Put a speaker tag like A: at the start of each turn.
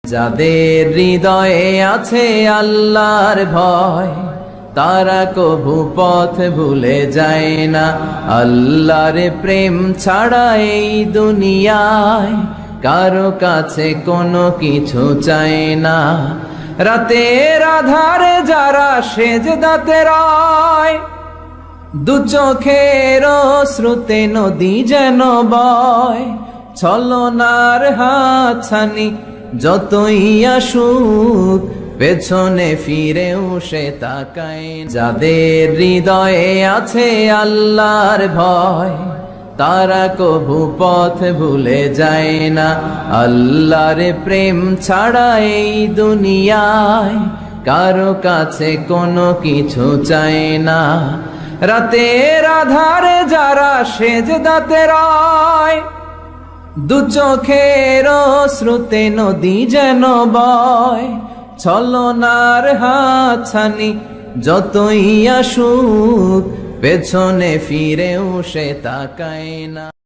A: যাদের হৃদয়ে আছে আল্লাহর ভয়, তারা কভু পথ ভুলে যায় না। আল্লাহর প্রেম ছাড়া এই দুনিয়ায় কারো কাছে কোনো কিছু চায় না। রাতের আধারে যারা সেজদাতে রয়, দু চোখের শ্রুতে নদী যেন বয়। ছলনার হাতছানি যতই আসুক, পেছনে ফিরেও সে তাকায়। যাদের হৃদয়ে আছে আল্লাহর ভয়, তারা কভু পথ ভুলে যায় না। আল্লাহর প্রেম ছাড়া এই দুনিয়ায় কারো কাছে কোনো কিছু চায় না। রাতের আধারে যারা সেজদাতে রয়, দু চোখের শ্রুতে নদী যেন বয়। ছলনার হাতছানি যতই আসুক, পেছনে ফিরেও সে তাকায় না।